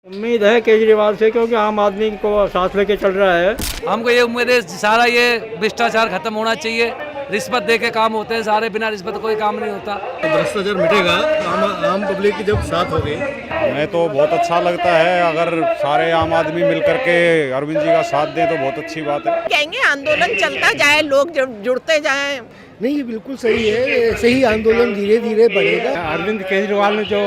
उम्मीद है केजरीवाल से, क्योंकि आम आदमी को साथ लेके चल रहा है। हमको ये उम्मीद है सारा ये भ्रष्टाचार खत्म होना चाहिए। रिश्वत दे के काम होते हैं सारे, बिना रिश्वत कोई काम नहीं होता। तो भ्रष्टाचार मिटेगा, आम पब्लिक की जब साथ होगी। हमें तो बहुत अच्छा लगता है, अगर सारे आम आदमी मिलकर के अरविंद जी का साथ दें तो बहुत अच्छी बात है। कहेंगे आंदोलन चलता जाए, लोग जुड़ते जाएं। नहीं, ये बिल्कुल सही है। ऐसे ही आंदोलन धीरे धीरे बढ़ेगा। अरविंद केजरीवाल ने जो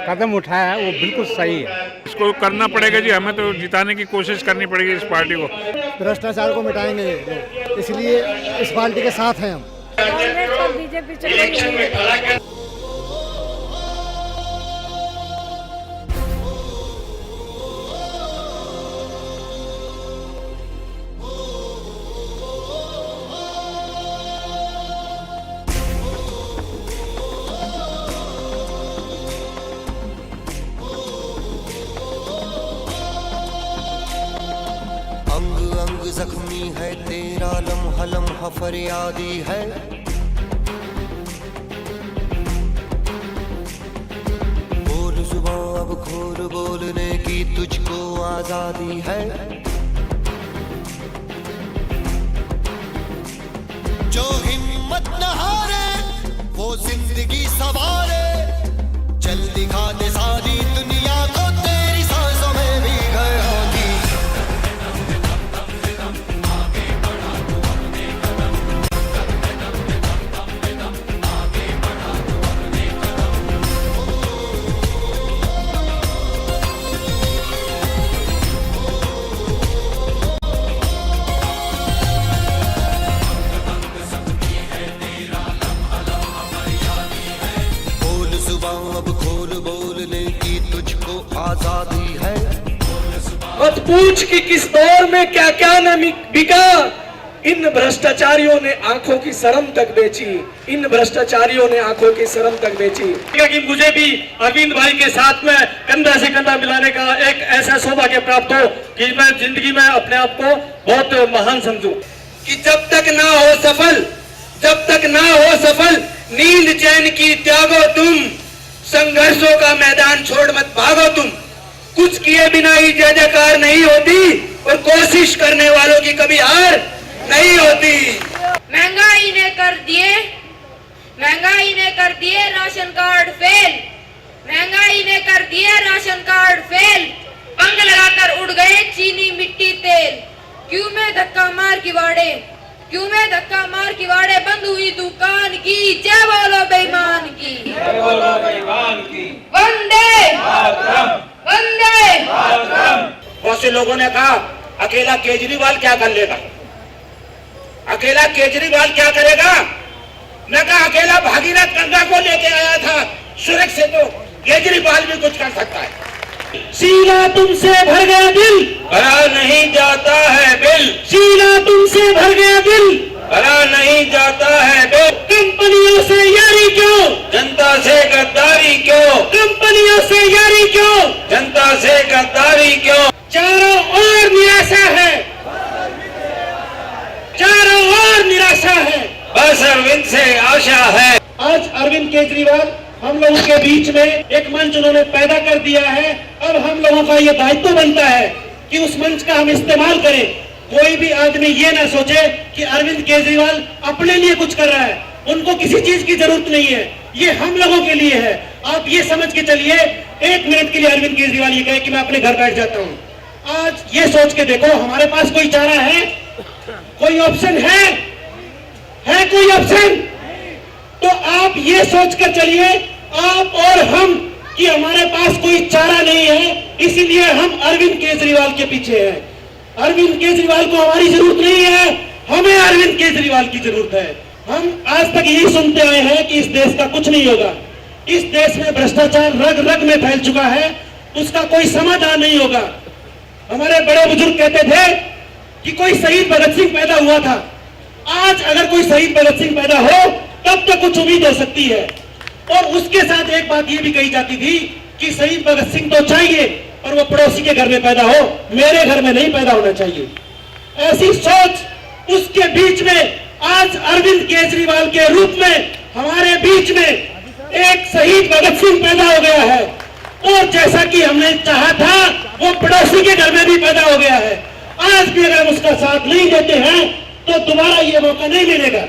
कदम उठाया है वो बिल्कुल सही है। इसको करना पड़ेगा जी, हमें तो जिताने की कोशिश करनी पड़ेगी इस पार्टी को। भ्रष्टाचार को मिटाएंगे लोग, इसलिए इस पार्टी के साथ हैं हम। कांग्रेस और बीजेपी चल जख्मी है तेरा लम्हा लम्हा फरियादी है। बोल जुबां अब खोल, बोलने की तुझको आजादी है। जो हिम्मत न हारे वो जिंदगी सवारे, चल दिखा दे सारी दुनिया को तेरी सांसों में भी घर होगी। अब खोल, बोलने की तुझको आजादी है। मत पूछ कि किस दौर में क्या क्या न बिका, इन भ्रष्टाचारियों ने आंखों की शर्म तक बेची। इन भ्रष्टाचारियों ने आंखों की शर्म तक बेची। कि मुझे भी अरविंद भाई के साथ में कंधा से कंधा मिलाने का एक ऐसा सौभाग्य प्राप्त हो कि मैं जिंदगी में अपने आप को बहुत महान समझूं। कि जब तक ना हो सफल, जब तक ना हो सफल, नींद चैन की त्यागो तुम, संघर्षों का मैदान छोड़ मत भागो तुम। कुछ किए बिना ही जय जयकार नहीं होती, और कोशिश करने वालों की कभी हार नहीं होती। महंगाई ने कर दिए, महंगाई ने कर दिए राशन कार्ड फेल, महंगाई ने कर दिए राशन कार्ड फेल। पंग लगाकर उड़ गए चीनी मिट्टी तेल। क्यों में धक्का मार किवाड़े, क्यों में धक्का मार किवाड़े, बंद हुई दुकान की। जय बोलो बेईमान की, जय बोलो बेईमान की। वंदे मातरम, वंदे मातरम। बहुत से लोगों ने कहा अकेला केजरीवाल क्या कर लेगा, अकेला केजरीवाल क्या करेगा। मैं कहा अकेला भागीरथ गंगा को लेके आया था सुरख से, तो केजरीवाल भी कुछ कर सकता है। सीना तुमसे भर गया दिल, भरा नहीं जाता है बिल। सीना तुमसे भर गया दिल, भरा नहीं जाता है बिल। कंपनियों से यारी क्यों, जनता से गद्दारी क्यों। कंपनियों से यारी क्यों, जनता से गद्दारी क्यों। चारों ओर निराशा है, चारों ओर निराशा है, बस अरविंद से आशा है। आज अरविंद केजरीवाल हम लोगों के बीच में एक मंच उन्होंने पैदा कर दिया है। अब हम लोगों का ये दायित्व बनता है कि उस मंच का हम इस्तेमाल करें। कोई भी आदमी ये ना सोचे कि अरविंद केजरीवाल अपने लिए कुछ कर रहा है, उनको किसी चीज की जरूरत नहीं है, ये हम लोगों के लिए है। आप ये समझ के चलिए, एक मिनट के लिए अरविंद केजरीवाल ये कहे कि मैं अपने घर बैठ जाता हूँ। आज ये सोच के देखो, हमारे पास कोई चारा है, कोई ऑप्शन है कोई ऑप्शन? तो आप ये सोच कर चलिए, आप और हम, कि हमारे पास कोई चारा नहीं है, इसीलिए हम अरविंद केजरीवाल के पीछे हैं। अरविंद केजरीवाल को हमारी जरूरत नहीं है, हमें अरविंद केजरीवाल की जरूरत है। हम आज तक यही सुनते आए हैं कि इस देश का कुछ नहीं होगा, इस देश में भ्रष्टाचार रग रग में फैल चुका है, उसका कोई समाधान नहीं होगा। हमारे बड़े बुजुर्ग कहते थे कि कोई शहीद भगत सिंह पैदा हुआ था। आज अगर कोई शहीद भगत सिंह पैदा हो तब तो कुछ उम्मीद हो सकती है। और उसके साथ एक बात ये भी कही जाती थी कि शहीद भगत सिंह तो चाहिए, और वो पड़ोसी के घर में पैदा हो, मेरे घर में नहीं पैदा होना चाहिए। ऐसी सोच उसके बीच में आज अरविंद केजरीवाल के रूप में हमारे बीच में एक शहीद भगत सिंह पैदा हो गया है। और जैसा कि हमने चाहा था वो पड़ोसी के घर में भी पैदा हो गया है। आज भी अगर हम उसका साथ नहीं देते हैं तो दोबारा ये मौका नहीं मिलेगा।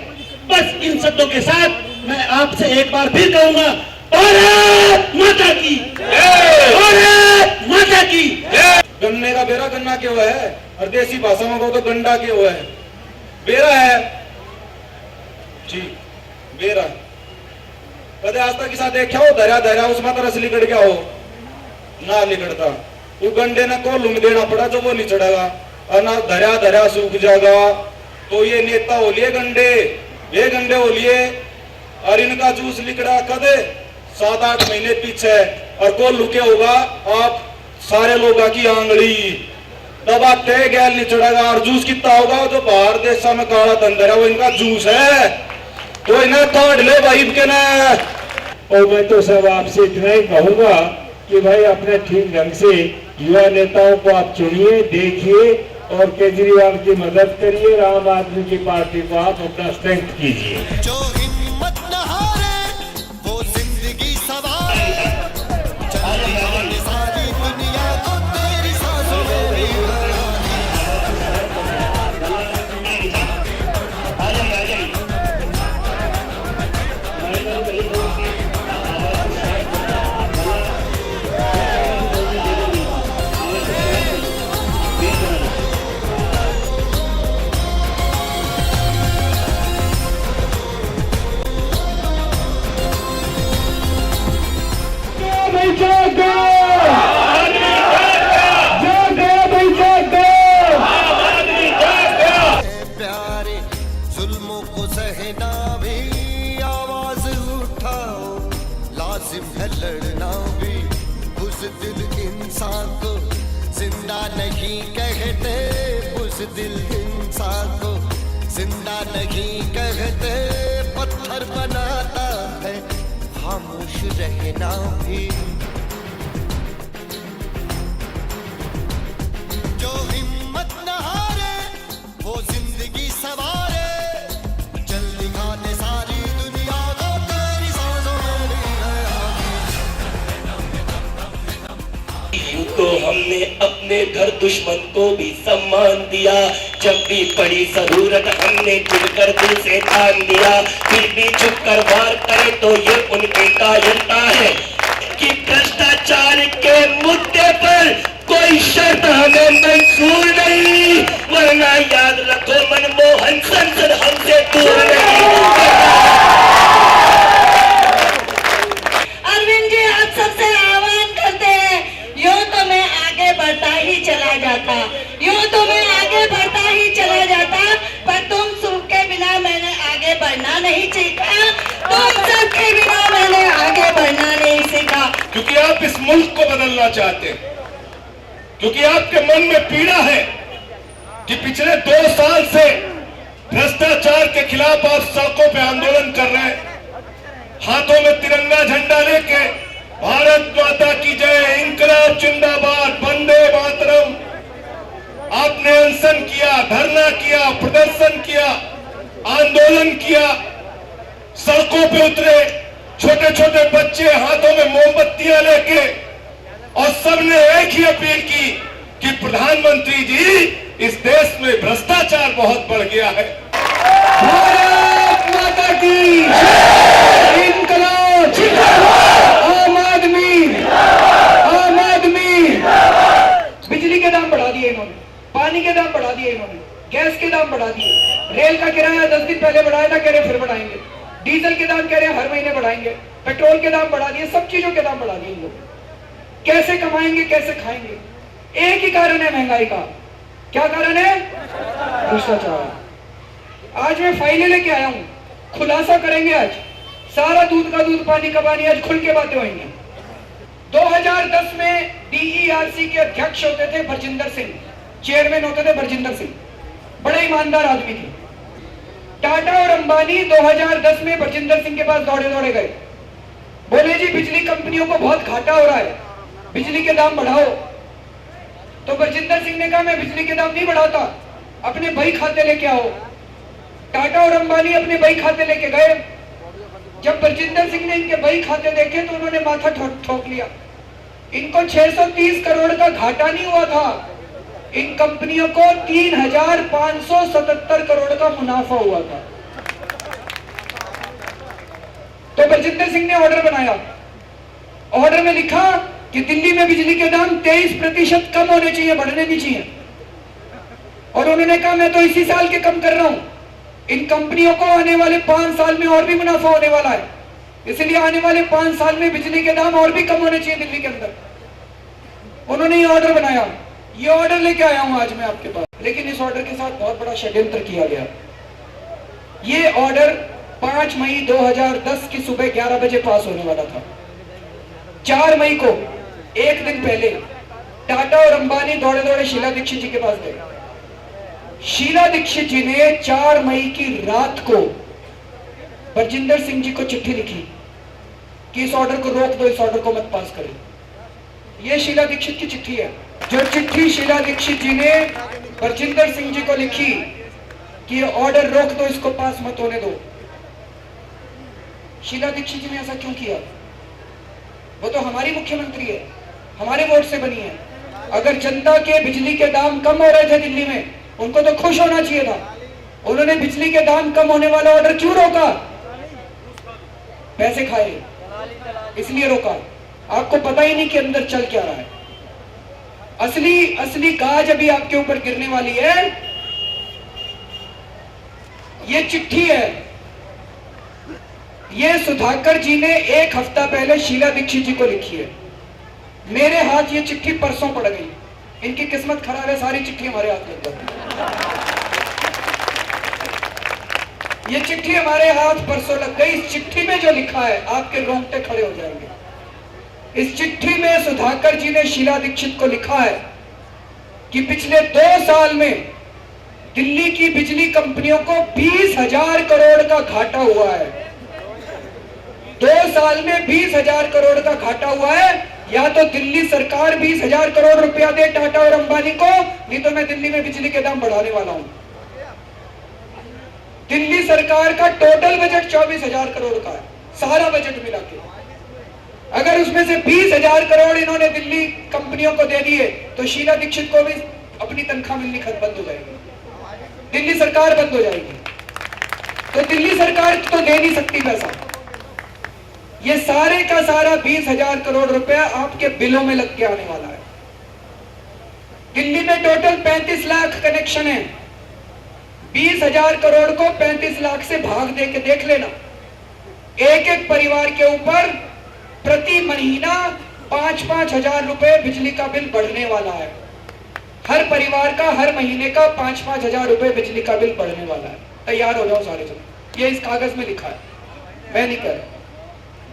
बस इन शब्दों के साथ मैं आपसे एक बार फिर कहूंगा, भारत माता की जय, भारत माता की जय। गन्ने का बेरा गन्ना क्यों है, और देसी भाषा में कहो तो गंडा क्यों है, बेरा है जी, बेरा। कदे आज तक किसा देखा हो धरा धरा उसमें तो रस लिकड़ गया हो ना, लिकड़ता वो गंडे ने को लुंग देना पड़ा जो वो लिचड़ेगा, और ना धरा धरा सूख जाएगा। तो ये नेता हो लिए गंडे, ये गंडे हो लिए, और इनका जूस लिकड़ा कदे 7-8 महीने पीछे, और को लुके होगा आप सारे लोगों की आंगली दबा तय गैल निचड़ेगा। और जूस कितना होगा जो बाहर देशों में काला धंधर है वो इनका जूस है, तो इन्हें काट ले भाई के ना। और मैं तो सब आपसे इतना ही कहूंगा कि भाई अपने ठीक ढंग से युवा नेताओं को आप चुनिए, देखिए और केजरीवाल की मदद करिए। आम आदमी की पार्टी को आप अपना स्ट्रेंथ कीजिए। जो हिम्मत न हारे वो जिंदगी सवारे, चल दिखाने सारी दुनिया को तेरी सांसों में भी प्यारे जुल्मों को सहना भी आवाज उठाओ, लाजिम है लड़ना भी। बुज़दिल इंसान को जिंदा नहीं कहते, बुज़दिल इंसान को जिंदा नहीं कहते, पत्थर बनाता है खामोश रहना भी। जो हिम्मत न हारे वो जिंदगी सवारे, चल दिखाने सारी दुनिया को तेरी सांसों में भी है यूं तो हमने अपने घर दुश्मन को भी सम्मान दिया, जब भी पड़ी जरूरत हमने खुलकर दिल से तान दिया। फिर भी चुप कर वार करे तो ये उनकी कायरता है कि भ्रष्टाचार के मुद्दे पर कोई शर्त हमें मंजूर नहीं, वरना याद रखो मनमोहन संसद हमसे दूर नहीं। अरविंद जी आप सबसे आह्वान करते हैं, यूं तो मैं आगे बढ़ता ही चला जाता, यूं तो मैं आगे बढ़ता ही चला जाता, पर तुम सबके बिना मैंने आगे बढ़ना नहीं सीखा, तुम सबके बिना मैंने आगे बढ़ना नहीं सीखा। क्योंकि आप इस मुल्क को बदलना चाहते हैं, क्योंकि आपके मन में पीड़ा है कि पिछले 2 साल से भ्रष्टाचार के खिलाफ आप सड़कों पे आंदोलन कर रहे हैं, हाथों में तिरंगा झंडा लेके भारत माता की जय, इंकलाब जिंदाबाद, वंदे मातरम। आपने अनशन किया, धरना किया, प्रदर्शन किया, आंदोलन किया, सड़कों पे उतरे, छोटे छोटे बच्चे हाथों में मोमबत्तियां लेके, और सबने एक ही अपील की कि प्रधानमंत्री जी इस देश में भ्रष्टाचार बहुत बढ़ गया है। भारत माता की इंकलाब जिंदाबाद, आम आदमी। बिजली के दाम बढ़ा दिए इन्होंने, पानी के दाम बढ़ा दिए इन्होंने, गैस के दाम बढ़ा दिए, रेल का किराया 10 दिन पहले बढ़ाया था, कह रहे फिर बढ़ाएंगे, डीजल के दाम कह रहे हर महीने बढ़ाएंगे, पेट्रोल के दाम बढ़ा दिए, सब चीजों के दाम बढ़ा दिए इन लोग। कैसे कमाएंगे, कैसे खाएंगे? एक ही कारण है महंगाई का। क्या कारण है? भ्रष्टाचार। आज मैं फाइलें लेके आया हूं, खुलासा करेंगे आज, सारा दूध का दूध पानी का पानी, आज खुल के बातें होंगी। 2010 में DERC के अध्यक्ष होते थे बरजिंदर सिंह, चेयरमैन होते थे बरजिंदर सिंह, बड़े ईमानदार आदमी थे। टाटा और अंबानी 2010 में बरजिंदर सिंह के पास दौड़े दौड़े गए, बोले जी बिजली कंपनियों को बहुत घाटा हो रहा है, बिजली के दाम बढ़ाओ। तो बरजिंदर सिंह ने कहा मैं बिजली के दाम नहीं बढ़ाता, अपने बही खाते लेके आओ। टाटा और अंबानी अपने बही खाते लेके गए। जब बरजिंदर सिंह ने इनके बही खाते देखे तो उन्होंने माथा ठोक लिया, इनको 630 करोड़ का घाटा नहीं हुआ था, इन कंपनियों को 3,577 करोड़ का मुनाफा हुआ था। तो बलजिंदर सिंह ने ऑर्डर बनाया, ऑर्डर में लिखा कि दिल्ली में बिजली के दाम 23% कम होने चाहिए, बढ़ने नहीं चाहिए। और उन्होंने कहा मैं तो इसी साल के कम कर रहा हूं, इन कंपनियों को आने वाले 5 साल में और भी मुनाफा होने वाला है, इसलिए आने वाले 5 साल में बिजली के दाम और भी कम होने चाहिए दिल्ली के अंदर। उन्होंने ये ऑर्डर बनाया, ये ऑर्डर लेके आया हूं आज मैं आपके पास। लेकिन इस ऑर्डर के साथ बहुत बड़ा षड्यंत्र किया गया। ये ऑर्डर 5 मई 2010 की सुबह 11 बजे पास होने वाला था। 4 मई को, एक दिन पहले, टाटा और अंबानी दौड़े दौड़े शीला दीक्षित जी के पास गए। शीला दीक्षित जी ने 4 मई की रात को बलजिंदर सिंह जी को चिट्ठी लिखी कि इस ऑर्डर को रोक दो, इस ऑर्डर को मत पास करें। यह शीला दीक्षित की चिट्ठी है। जो चिट्ठी शीला दीक्षित जी ने बलजिंदर सिंह जी को लिखी कि ये ऑर्डर रोक दो, इसको पास मत होने दो। शीला दीक्षित जी ने ऐसा क्यों किया? वो तो हमारी मुख्यमंत्री है, हमारे वोट से बनी है। अगर जनता के बिजली के दाम कम हो रहे थे दिल्ली में, उनको तो खुश होना चाहिए था। उन्होंने बिजली के दाम कम होने वाला ऑर्डर क्यों रोका? पैसे खाए, इसलिए रोका। आपको पता ही नहीं कि अंदर चल क्या रहा है। असली गाज अभी आपके ऊपर गिरने वाली है। ये चिट्ठी है, ये सुधाकर जी ने 1 हफ्ता पहले शीला दीक्षित जी को लिखी है। मेरे हाथ ये चिट्ठी परसों पड़ गई। इनकी किस्मत खराब है, सारी चिट्ठी हमारे हाथ लग जाती। ये चिट्ठी हमारे हाथ परसों लग गई। इस चिट्ठी में जो लिखा है, आपके रोंगटे खड़े हो जाएंगे। इस चिट्ठी में सुधाकर जी ने शीला दीक्षित को लिखा है कि पिछले 2 साल में दिल्ली की बिजली कंपनियों को 20,000 करोड़ का घाटा हुआ है। 2 साल में 20,000 करोड़ का घाटा हुआ है। या तो दिल्ली सरकार 20,000 करोड़ रुपया दे टाटा और अंबानी को, नहीं तो मैं दिल्ली में बिजली के दाम बढ़ाने वाला हूं। दिल्ली सरकार का टोटल बजट 24,000 करोड़ का है, सारा बजट मिला के। अगर उसमें से 20,000 करोड़ इन्होंने दिल्ली कंपनियों को दे दिए तो शीला दीक्षित को भी अपनी तनख्वाह मिलनी बंद हो जाएगी, दिल्ली सरकार बंद हो जाएगी। तो दिल्ली सरकार तो दे नहीं सकती पैसा। ये सारे का सारा 20,000 करोड़ रुपया आपके बिलों में लग के आने वाला है। दिल्ली में टोटल 35 लाख कनेक्शन है। 20,000 करोड़ को 35 लाख से भाग दे के देख लेना। एक एक परिवार के ऊपर प्रति महीना 5-5 हजार रुपए बिजली का बिल बढ़ने वाला है। हर परिवार का हर महीने का 5-5 हजार रुपए बिजली का बिल बढ़ने वाला है। तैयार हो जाओ सारे जन। ये इस कागज में लिखा है, मैं नहीं कह रहा।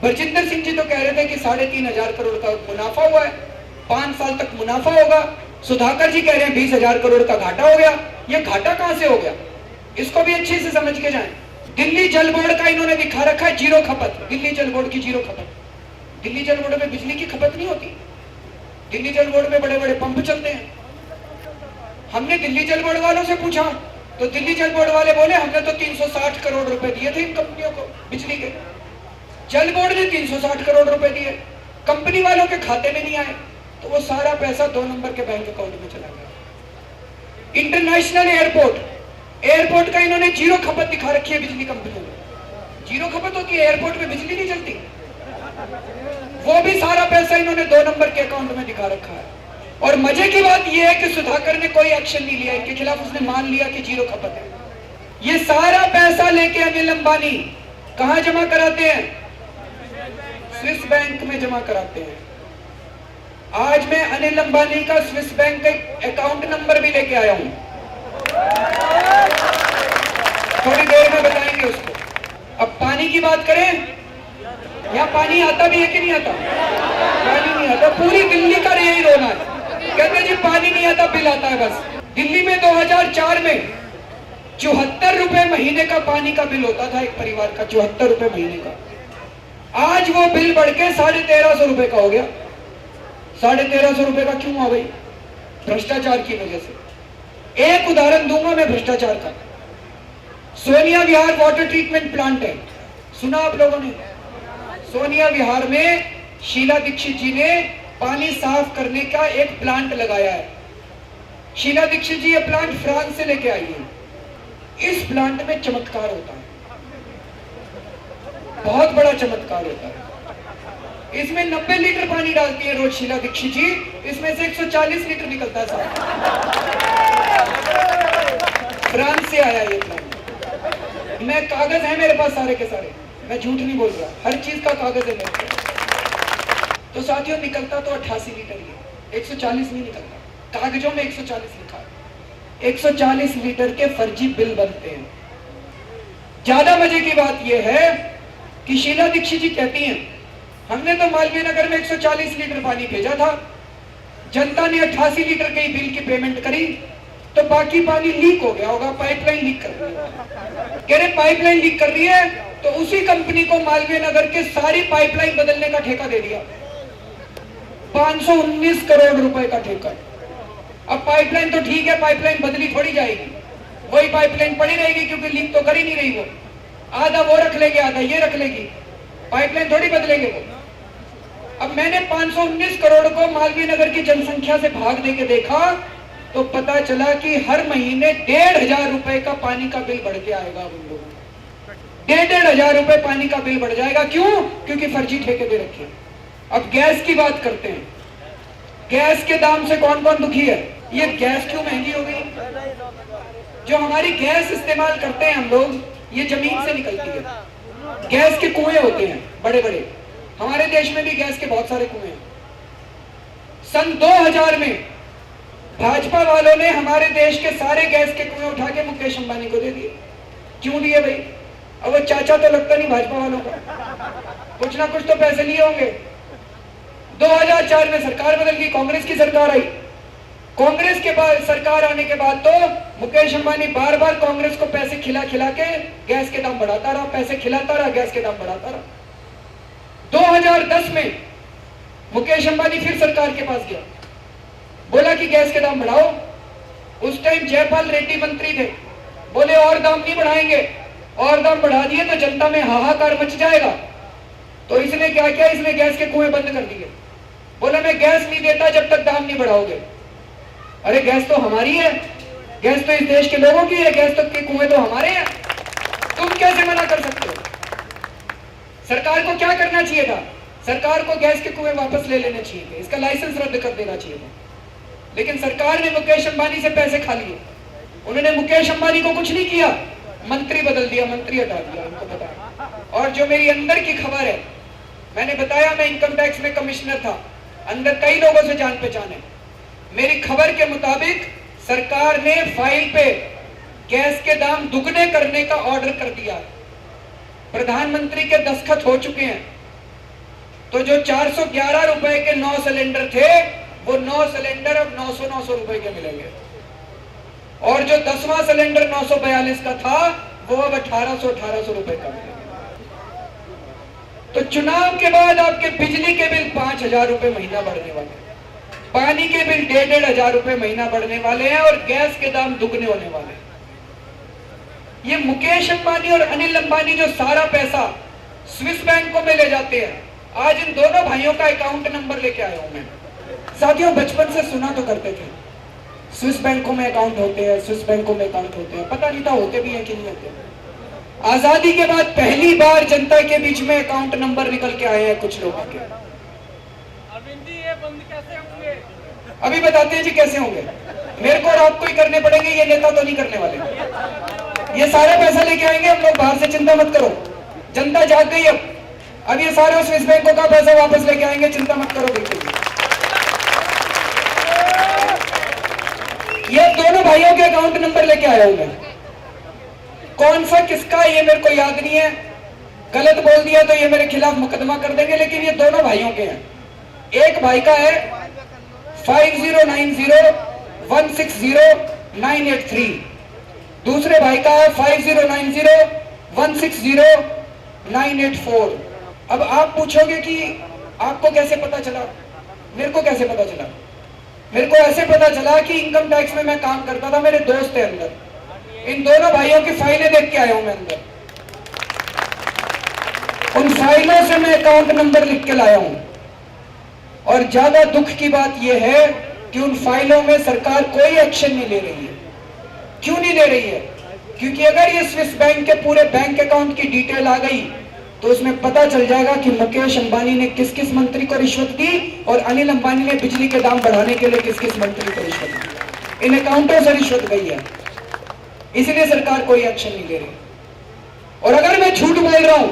बलजिंदर सिंह जी तो कह रहे थे कि 3,500 करोड़ का मुनाफा हुआ है, 5 साल तक मुनाफा होगा। सुधाकर जी कह रहे हैं 20,000 करोड़ का घाटा हो गया। ये घाटा कहां से हो गया, इसको भी अच्छे से समझ के जाएं। दिल्ली जल बोर्ड का इन्होंने दिखा रखा है जीरो खपत। दिल्ली जल बोर्ड की जीरो खपत। दिल्ली जल बोर्ड में बिजली की खपत नहीं होती। दिल्ली जल बोर्ड में बड़े बड़े पंप चलते हैं। हमने दिल्ली जल बोर्ड वालों से पूछा तो दिल्ली जल बोर्ड वाले बोले हमने तो 360 करोड़ रुपए दिए थे इन कंपनियों को बिजली के। जल बोर्ड ने 360 करोड़ रुपए दिए, कंपनी वालों के खाते में नहीं आए, तो वो सारा पैसा 2 नंबर के बैंक अकाउंट में चला गया। इंटरनेशनल एयरपोर्ट का इन्होंने जीरो खपत दिखा रखी है बिजली कंपनियों में। जीरो खपत होती है, एयरपोर्ट में बिजली नहीं चलती। वो भी सारा पैसा इन्होंने 2 नंबर के अकाउंट में दिखा रखा है। और मजे की बात यह है कि सुधाकर ने कोई एक्शन नहीं लिया इनके खिलाफ। उसने मान लिया कि जीरो खपत है। ये सारा पैसा लेके अनिल अंबानी कहां जमा कराते हैं? स्विस बैंक में जमा कराते हैं। आज मैं अनिल अंबानी का स्विस बैंक का अकाउंट नंबर भी लेके आया हूं, थोड़ी देर में बताएंगे उसको। अब पानी की बात करें, यहाँ पानी आता भी है कि नहीं आता? पानी नहीं आता। पूरी दिल्ली का यही रोना है, कहते जी पानी नहीं आता, बिल आता है बस। दिल्ली में 2004 में 74 रुपए महीने का पानी का बिल होता था एक परिवार का, 74 रुपए महीने का। आज वो बिल बढ़ के 1,350 रुपए का हो गया। 1,350 रुपए का क्यों हुआ भाई? भ्रष्टाचार की वजह से। एक उदाहरण दूंगा मैं भ्रष्टाचार का। सोनिया विहार वाटर ट्रीटमेंट प्लांट है, सुना आप लोगों ने? सोनिया विहार में शीला दीक्षित जी ने पानी साफ करने का एक प्लांट लगाया है। शीला दीक्षित जी ये प्लांट फ्रांस से लेके आई है। इस प्लांट में चमत्कार होता है, बहुत बड़ा चमत्कार होता है। इसमें 90 लीटर पानी डालती है रोज शीला दीक्षित जी, इसमें से 140 लीटर निकलता है साफ। फ्रांस से आया ये प्लांट। मैं कागज है मेरे पास सारे के सारे, मैं झूठ नहीं बोल रहा, हर चीज का कागज है मेरे पास। तो साथियों निकलता तो 88 लीटर ही है, 140 नहीं निकलता। कागजों में 140 लिखा है। 140 लीटर के फर्जी बिल बनते हैं। ज्यादा मजे की बात यह है कि शीला दीक्षित जी कहती हैं हमने तो मालवीय नगर में 140 लीटर पानी भेजा था, जनता ने 88 लीटर के बिल की पेमेंट करी, तो बाकी पानी लीक हो गया होगा, पाइपलाइन लीक कर रही है। कह रहे पाइपलाइन लीक कर रही है तो उसी कंपनी को मालवीय नगर के सारी पाइपलाइन बदलने का ठेका दे दिया, 519 करोड़ रुपए का ठेका। अब पाइपलाइन तो ठीक है, पाइपलाइन बदली थोड़ी जाएगी, वही पाइपलाइन पड़ी रहेगी क्योंकि लीक तो कर ही नहीं रही वो। आधा वो रख लेगी, आधा ये रख लेगी, पाइपलाइन थोड़ी बदलेंगे वो। अब मैंने 519 करोड़ को मालवीय नगर की जनसंख्या से भाग दे के देखा तो पता चला कि हर महीने 1,500 रुपए का पानी का बिल बढ़ के आएगा उन लोगों को। 1,500 रुपए पानी का बिल बढ़ जाएगा। क्यों? क्योंकि फर्जी ठेके दे रखे। अब गैस की बात करते हैं। गैस के दाम से कौन कौन दुखी है? ये गैस क्यों महंगी हो गई? जो हमारी गैस इस्तेमाल करते हैं हम लोग, ये जमीन से निकलती है। गैस के कुएं होते हैं बड़े बड़े, हमारे देश में भी गैस के बहुत सारे कुएं हैं। सन 2000 में भाजपा वालों ने हमारे देश के सारे गैस के कुएं उठा के मुकेश अंबानी को दे दिए। क्यों दिए भाई? अब वो चाचा तो लगता नहीं भाजपा वालों का, कुछ ना कुछ तो पैसे लिए होंगे। 2004 में सरकार बदल गई, कांग्रेस की सरकार आई। कांग्रेस के बाद सरकार आने के बाद तो मुकेश अंबानी बार बार कांग्रेस को पैसे खिला खिला के गैस के दाम बढ़ाता रहा, पैसे खिलाता रहा, गैस के दाम बढ़ाता रहा। 2010 में मुकेश अंबानी फिर सरकार के पास गया, बोला कि गैस के दाम बढ़ाओ। उस टाइम जयपाल रेड्डी मंत्री थे, बोले और दाम नहीं बढ़ाएंगे, और दाम बढ़ा दिए तो जनता में हाहाकार मच जाएगा। तो इसने क्या किया? इसने गैस के कुएं बंद कर दिए। बोला मैं गैस नहीं देता जब तक दाम नहीं बढ़ाओगे। अरे गैस तो हमारी है, गैस तो इस देश के लोगों की है, गैस तो के कुएं तो हमारे हैं, तुम कैसे मना कर सकते हो? सरकार को क्या करना चाहिए था? सरकार को गैस के कुएं वापस ले लेने चाहिए थे, इसका लाइसेंस रद्द कर देना चाहिए था। लेकिन सरकार ने मुकेश अंबानी से पैसे खा लिए। उन्होंने मुकेश अंबानी को कुछ नहीं किया, मंत्री बदल दिया, मंत्री हटा दिया, उनको बताया। और जो मेरी अंदर की खबर है, मैंने बताया मैं इनकम टैक्स में कमिश्नर था, अंदर कई लोगों से जान पहचान है। मेरी खबर के मुताबिक सरकार ने फाइल पे गैस के दाम दुगने करने का ऑर्डर कर दिया। प्रधानमंत्री के दस्तखत हो चुके हैं। तो जो 411 रुपए के 9 सिलेंडर थे, वो 9 सिलेंडर अब 900 रुपए के मिलेंगे। और जो 10वां सिलेंडर 942 का था, वो अब 1800 रुपए का मिलेगा। तो चुनाव के बाद आपके बिजली के बिल 5,000 रुपए महीना बढ़ने वाले हैं, पानी के बिल 1,500 रुपए महीना बढ़ने वाले हैं, और गैस के दाम दुगने होने वाले हैं। ये मुकेश अंबानी और अनिल अंबानी जो सारा पैसा स्विस बैंकों में ले जाते हैं, आज इन दोनों भाइयों का अकाउंट नंबर लेके आया हूं मैं। साथियों बचपन से सुना तो करते थे, स्विस बैंकों में अकाउंट होते हैं, स्विस बैंकों में अकाउंट होते हैं, पता नहीं था होते भी हैं कि नहीं होते। आजादी के बाद पहली बार जनता के बीच में अकाउंट नंबर निकल के आए हैं कुछ लोगों के। अभी बताते हैं जी कैसे होंगे। मेरे को और आपको ही करने पड़ेंगे, ये नेता तो नहीं करने वाले। ये सारे पैसा लेके आएंगे हम लोग बाहर से, चिंता मत करो। जनता जाग गई अब ये सारे स्विस बैंकों का पैसा वापस लेके आएंगे, चिंता मत करो। बिल्कुल ये दोनों भाइयों के अकाउंट नंबर लेके आया हूं मैं। कौन सा किसका ये मेरे को याद नहीं है, गलत बोल दिया तो ये मेरे खिलाफ मुकदमा कर देंगे, लेकिन ये दोनों भाइयों के हैं। एक भाई का है 5090160983, दूसरे भाई का है 5090160984। अब आप पूछोगे कि आपको कैसे पता चला? मेरे को कैसे पता चला? मेरे को ऐसे पता चला कि इनकम टैक्स में मैं काम करता था, मेरे दोस्त है अंदर, इन दोनों भाइयों की फाइलें देख के आया हूं मैं अंदर। उन फाइलों से मैं अकाउंट नंबर लिख के लाया हूं। और ज्यादा दुख की बात यह है कि उन फाइलों में सरकार कोई एक्शन नहीं ले रही है। क्यों नहीं ले रही है? क्योंकि अगर ये स्विस बैंक के पूरे बैंक अकाउंट की डिटेल आ गई तो उसमें पता चल जाएगा कि मुकेश अंबानी ने किस किस मंत्री को रिश्वत दी और अनिल अंबानी ने बिजली के दाम बढ़ाने के लिए किस किस मंत्री को रिश्वत दी। इन अकाउंटों से रिश्वत गई है, इसलिए सरकार कोई एक्शन नहीं ले रही। और अगर मैं झूठ बोल रहा हूं,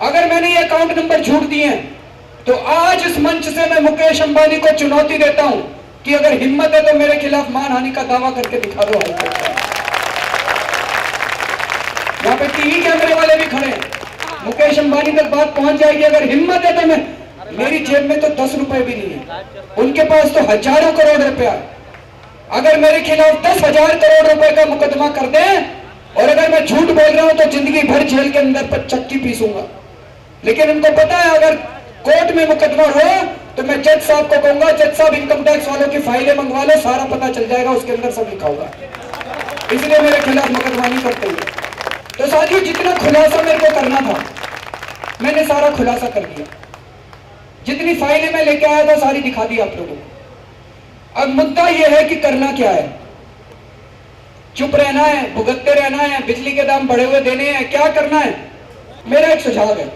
अगर मैंने ये अकाउंट नंबर झूठ दिए हैं, तो आज इस मंच से मैं मुकेश अंबानी को चुनौती देता हूं कि अगर हिम्मत है तो मेरे खिलाफ मानहानि का दावा करके दिखा दो। यहां पे टीवी कैमरे वाले भी खड़े हैं, मुकेश अंबानी तक बात पहुंच जाएगी। अगर हिम्मत है तो मेरी जेब में तो 10 रुपए भी नहीं है, उनके पास तो हजारों करोड़ रुपया। अगर मेरे खिलाफ 10,000 करोड़ रुपए का मुकदमा कर दें और अगर मैं झूठ बोल रहा हूं तो जिंदगी भर जेल के अंदर पर चक्की पीसूंगा। लेकिन उनको पता है अगर कोर्ट में मुकदमा हो तो मैं जज साहब को कहूंगा, जज साहब इनकम टैक्स वालों की फाइलें मंगवा लो, सारा पता चल जाएगा, उसके अंदर सब लिखा होगा। इसलिए मेरे खिलाफ मुकदमा नहीं करते हुए। तो साथियों, जितना खुलासा मेरे को करना था मैंने सारा खुलासा कर दिया। जितनी फाइलें मैं लेके आया था सारी दिखा दी आप लोगों को। अब मुद्दा यह है कि करना क्या है? चुप रहना है, भुगतते रहना है, बिजली के दाम बढ़े हुए देने हैं, क्या करना है? मेरा एक सुझाव है,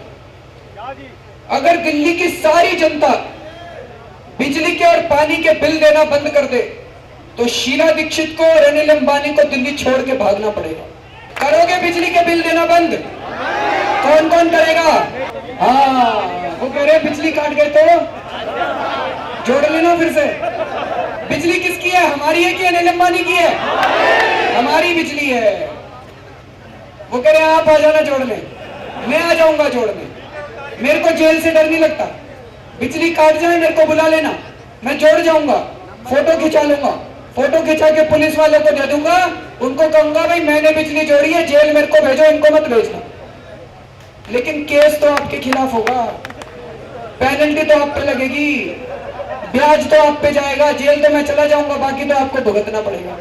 अगर दिल्ली की सारी जनता बिजली के और पानी के बिल देना बंद कर दे तो शीला दीक्षित को और अनिल अंबानी को दिल्ली छोड़ के भागना पड़ेगा। करोगे बिजली के बिल देना बंद? कौन कौन करेगा? हाँ, वो कह रहे बिजली काट गए तो जोड़ लेना फिर से। बिजली किसकी है? हमारी है कि अनिल अंबानी की है? हमारी बिजली है। वो कह रहे आप आ जाना जोड़ने, मैं आ जाऊंगा जोड़ने, मेरे को जेल से डर नहीं लगता। बिजली काट जाए मेरे को बुला लेना, मैं जोड़ जाऊंगा, फोटो खिंचा लूंगा, फोटो खिंचा के पुलिस वालों को दे दूंगा, उनको कहूंगा भाई मैंने बिजली जोड़ी है, जेल मेरे को भेजो, इनको मत भेजना। लेकिन केस तो आपके खिलाफ होगा, पेनल्टी तो आप पे लगेगी, ब्याज तो आप पे जाएगा, जेल तो मैं चला जाऊंगा, बाकी तो आपको भुगतना पड़ेगा।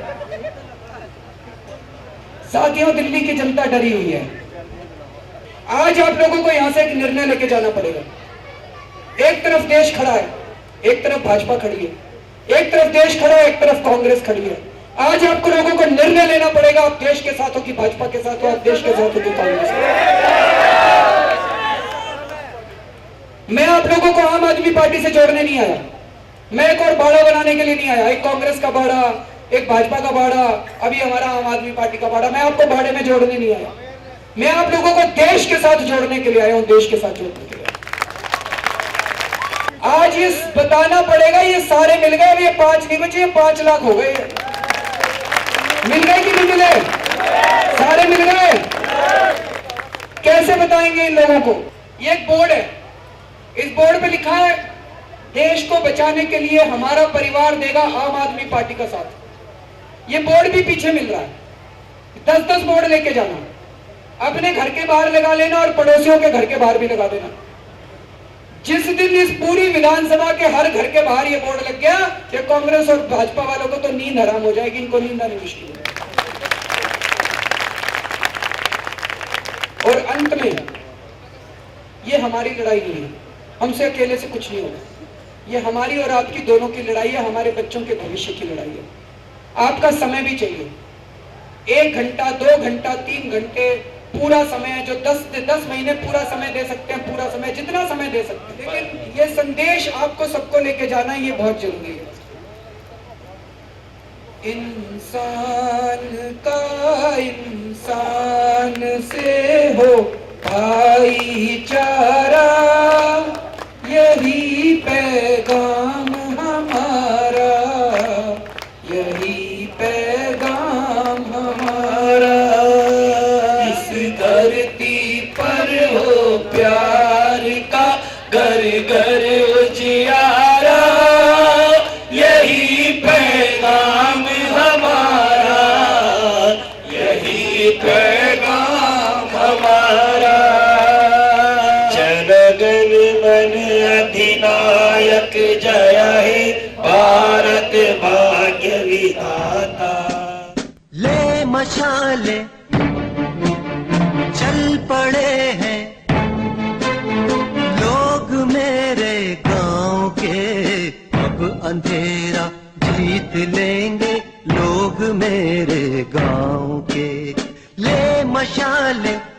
साथियों, दिल्ली की जनता डरी हुई है। आज आप लोगों को यहां से एक निर्णय लेके जाना पड़ेगा। एक तरफ देश खड़ा है, एक तरफ भाजपा खड़ी है, एक तरफ देश खड़ा है, एक तरफ कांग्रेस खड़ी है। आज आपको लोगों को निर्णय लेना पड़ेगा, आप देश के साथ हो कि भाजपा के साथ हो, आप देश के साथ हो कि कांग्रेस के साथ। मैं आप लोगों को आम आदमी पार्टी से जोड़ने नहीं आया, मैं एक और बाड़ा बनाने के लिए नहीं आया। एक कांग्रेस का बाड़ा, एक भाजपा का बाड़ा, अभी हमारा आम आदमी पार्टी का बाड़ा। मैं आपको बाड़े में जोड़ने नहीं आया, मैं आप लोगों को देश के साथ जोड़ने के लिए आया हूं, देश के साथ जोड़ने के लिए। आज ये बताना पड़ेगा, ये सारे मिल गए, ये 5 नहीं बचे, 5 लाख हो गए। मिल गए कि नहीं मिले? सारे मिल गए। कैसे बताएंगे इन लोगों को? ये एक बोर्ड है, इस बोर्ड पे लिखा है देश को बचाने के लिए हमारा परिवार देगा आम आदमी पार्टी का साथ। ये बोर्ड भी पीछे मिल रहा है। 10-10 बोर्ड लेके जाना, अपने घर के बाहर लगा लेना और पड़ोसियों के घर के बाहर भी लगा देना। जिस दिन इस पूरी विधानसभा के हर घर के बाहर ये बोर्ड लग गया कि कांग्रेस और भाजपा वालों को तो नींद हराम हो जाएगी, इनको नींद आनी मुश्किल है। और अंत में ये हमारी लड़ाई नहीं है, हमसे अकेले से कुछ नहीं होगा, ये हमारी और आपकी दोनों की लड़ाई है, हमारे बच्चों के भविष्य की लड़ाई है। आपका समय भी चाहिए, 1 घंटा, 2 घंटा, 3 घंटे, पूरा समय, जो 10 महीने पूरा समय दे सकते हैं, पूरा समय, जितना समय दे सकते हैं। लेकिन ये संदेश आपको सबको लेके जाना, ये बहुत जरूरी है। इंसान का इंसान से हो भाईचारा, यही पैगाम हमारा, यही पैगाम हमारा। इस धरती पर हो प्यार का घर घर उजियारा, यही पैगाम हमारा, यही पैगाम हमारा। जनगण मन अधिनायक जय हे भारत भाग्य विधाता। ले मशाले चल पड़े हैं लोग मेरे गांव के, अंधेरा जीत लेंगे लोग मेरे गांव के। ले मशाले